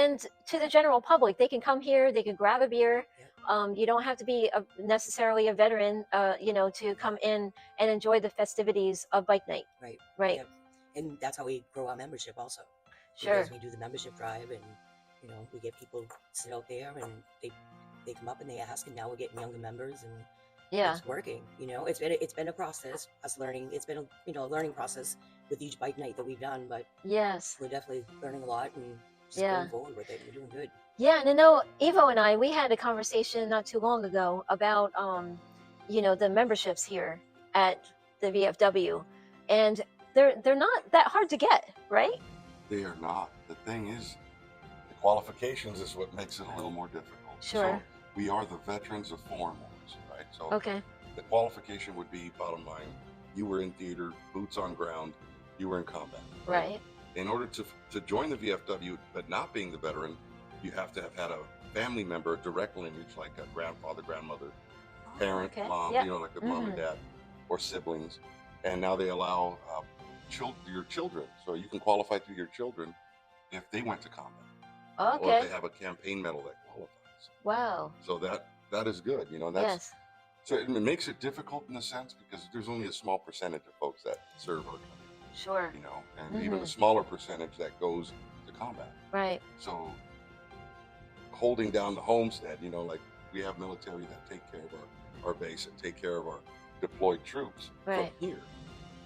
and to the general public, they can come here, they can grab a beer. You don't have to be necessarily a veteran, to come in and enjoy the festivities of bike night. Right. Yep. And that's how we grow our membership also. Sure. Because we do the membership drive, and we get people sit out there, and they come up and they ask, and now we're getting younger members, and it's working. It's been a process, us learning. It's been a learning process with each bike night that we've done, but yes, we're definitely learning a lot and just going forward with it. We're doing good. Yeah, and I know Evo and I, we had a conversation not too long ago about the memberships here at the VFW, and they're not that hard to get, right? They are not. The thing is, the qualifications is what makes it a little more difficult. Sure. So we are the veterans of foreign wars, right? So okay. The qualification would be, bottom line, you were in theater, boots on ground, you were in combat. Right. In order to join the VFW, but not being the veteran, you have to have had a family member, a direct lineage, like a grandfather, grandmother, parent, mom, like a mom and dad, or siblings. And now they allow your children. So you can qualify through your children if they went to combat. Okay. Or if they have a campaign medal that qualifies. Wow. So that is good. That's so it makes it difficult in a sense because there's only a small percentage of folks that serve our country. Sure. And even a smaller percentage that goes to combat. Right. So holding down the homestead, like we have military that take care of our base and take care of our deployed troops from here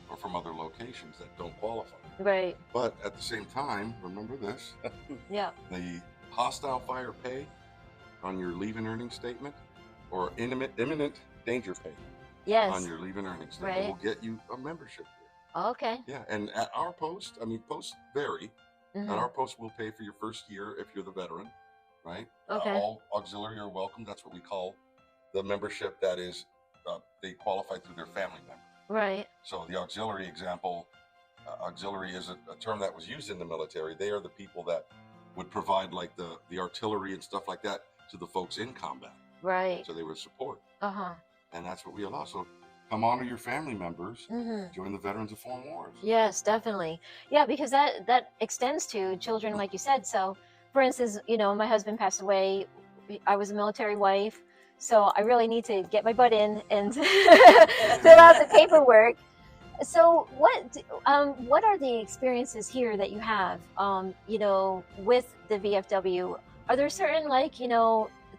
or from other locations that don't qualify. Right. But at the same time, remember this. The hostile fire pay on your leave and earning statement or imminent danger pay on your leave and earning statement will get you a membership here. Okay. Yeah, and at our post, posts vary. At our post, we'll pay for your first year if you're the veteran, right? Okay. All auxiliary are welcome. That's what we call the membership that is, they qualify through their family member. Right. So the auxiliary example, auxiliary is a term that was used in the military. They are the people that would provide like the artillery and stuff like that to the folks in combat. Right. So they would support. Uh-huh. And that's what we allow. So come honor your family members. Join the Veterans of Foreign Wars. Yes, definitely. Yeah, because that extends to children, like you said. So, for instance, my husband passed away. I was a military wife, so I really need to get my butt in and fill out the paperwork. So, what are the experiences here that you have, with the VFW? Are there certain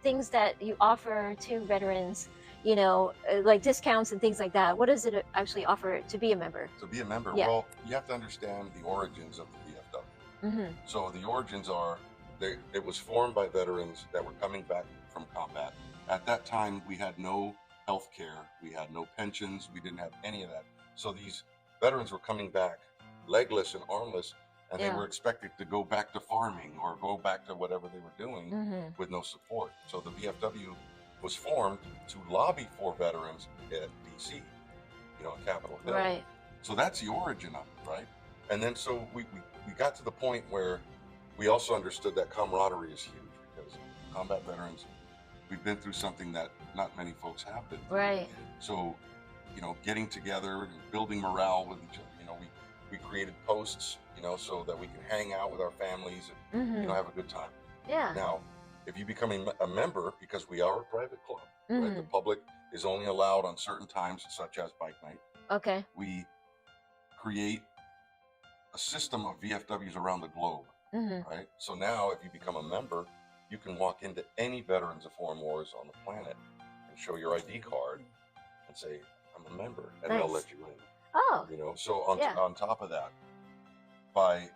things that you offer to veterans? Like discounts and things like that. What does it actually offer to be a member? To be a member, well, you have to understand the origins of the VFW. So the origins are, it was formed by veterans that were coming back from combat. At that time, we had no health care, we had no pensions, we didn't have any of that. So these veterans were coming back legless and armless, and they were expected to go back to farming or go back to whatever they were doing with no support. So the VFW was formed to lobby for veterans at DC, at Capitol Hill. Right. So that's the origin of it, right? And then so we got to the point where we also understood that camaraderie is huge because combat veterans, we've been through something that not many folks have been through. Right. So, getting together and building morale with each other, we created posts, so that we can hang out with our families and, have a good time. Yeah. Now, if you become a member, because we are a private club, right? The public is only allowed on certain times, such as bike night. Okay. We create a system of VFWs around the globe, right? So now, if you become a member, you can walk into any Veterans of Foreign Wars on the planet and show your ID card and say, "I'm a member," and they'll let you in. Oh. So on top of that, by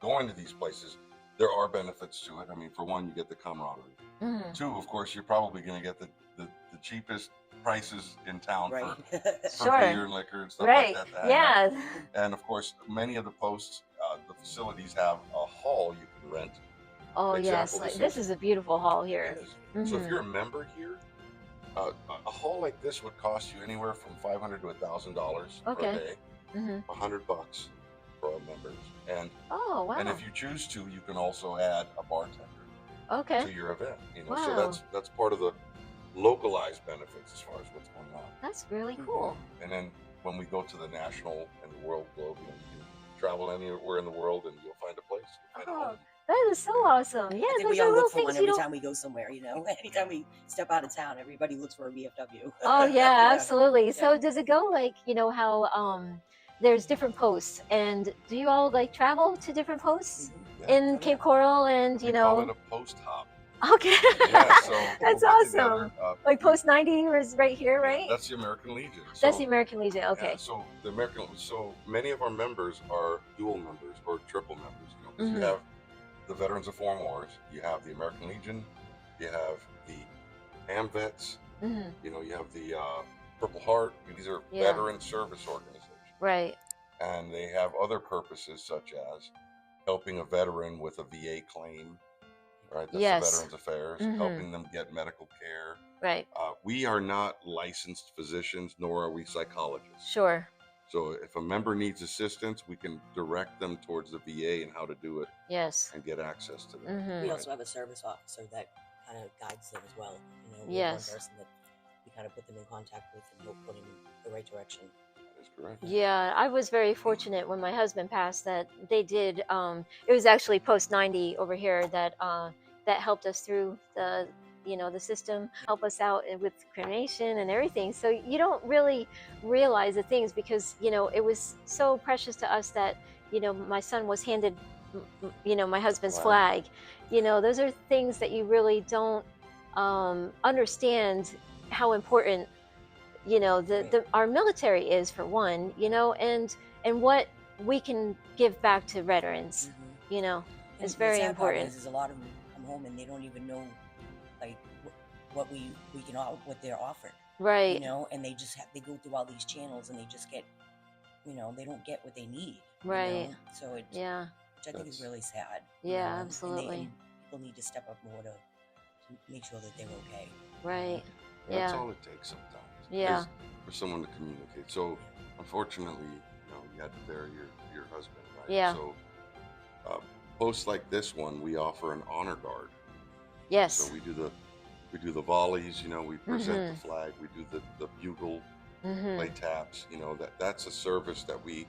going to these places, there are benefits to it. For one, you get the camaraderie. Two, of course, you're probably going to get the cheapest prices in town for beer and liquor and stuff like that. Yeah. And of course, many of the posts, the facilities have a hall you can rent. Oh, yes. This is a beautiful hall here. So if you're a member here, a hall like this would cost you anywhere from $500 to $1,000 per day. $100 for our members. And and if you choose to, you can also add a bartender to your event. So that's part of the localized benefits as far as what's going on. That's really cool. And then when we go to the national and the world globe, you can travel anywhere in the world and you'll find a place. That is so awesome. Yeah, I think those we are all little look for things one you every don't. time we go somewhere, you know. Anytime we step out of town, everybody looks for a VFW. Oh yeah, Yeah, absolutely. yeah. So does it go like, how there's different posts, and do you all like travel to different posts Mm-hmm. Yeah, in Oh yeah. Cape Coral and we call it a post hop. Okay. Yeah, so we'll That's get awesome. together. Like post 90 was right here, Yeah, right? that's the American Legion. That's the So American Legion. yeah, Okay. so many of our members are dual members or triple members. You know, because you Mhm. have the Veterans of Foreign Wars, you have the American Legion, you have the AMVETS, Mhm. you know, you have the Purple Heart. These are Yeah. veteran service organizations, Right. and they have other purposes such as helping a veteran with a VA claim. Right, that's the Yes. Veterans Affairs, Mhm. helping them get medical care. Right. We are not licensed physicians, nor are we psychologists. Sure. So if a member needs assistance, we can direct them towards the VA and how to do it Yes. and get access to them. Mhm. We Right. also have a service officer that kind of guides them as well. You know, we have one Yes. person that we kind of put them in contact with and help put them in the right direction. That is correct. Yeah, I was very fortunate when my husband passed that they did. It was actually post 90 over here that helped us through the system, help us out with cremation and everything. So you don't really realize the things because it was so precious to us that my son was handed my husband's flag. Those are things that you really don't understand how important Right. our military is, for one, and what we can give back to veterans. Mm-hmm. you know And it's the very sad part important. is a lot of them come home and they don't even know like what we can what they're offered. You Right. know, and they just they go through all these channels and they just get, they don't get what they need. Right. You know? So it, Yeah. which I think is really sad. Yeah, And absolutely. people need to step up more to make sure that they're okay. Right. That's Yeah. all it takes sometimes. Yeah. is for someone to communicate. So unfortunately, you had to bury your husband, right? Yeah. So posts like this one, we offer an honor guard. Yes. So we do the volleys, we present the Mhm. flag, we do the bugle, Mhm. play taps, that's a service that we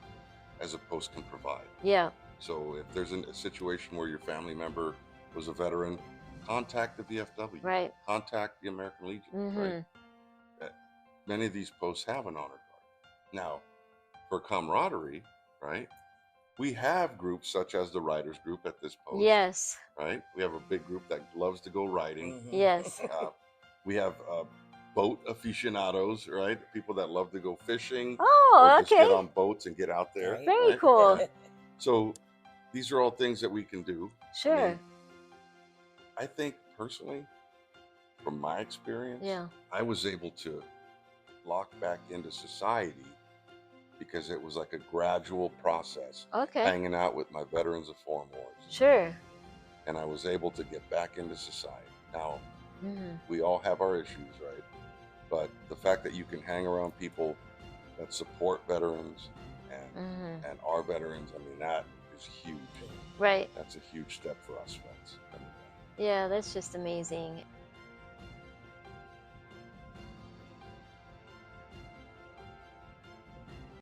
as a post can provide. Yeah. So if there's a situation where your family member was a veteran, contact the VFW, Right. contact the American Legion, right? Mhm. Many of these posts have an honor guard. Now, for camaraderie, right? We have groups such as the Riders Group at this post. Yes. Right? We have a big group that loves to go riding. Mhm. Yes. We have boat aficionados, right? People that love to go fishing Oh, or just get okay. on boats and get out there. Right. Very right? cool. So these are all things that we can do. Sure. I think personally, from my experience, Yeah. I was able to lock back into society because it was like a gradual process, Okay. hanging out with my veterans of foreign wars. Sure. And I was able to get back into society. Now, Mhm. we all have our issues, right? But the fact that you can hang around people that support veterans Mhm. and our veterans, I mean, that is huge. Right. That's a huge step for us vets. Yeah, that's just amazing.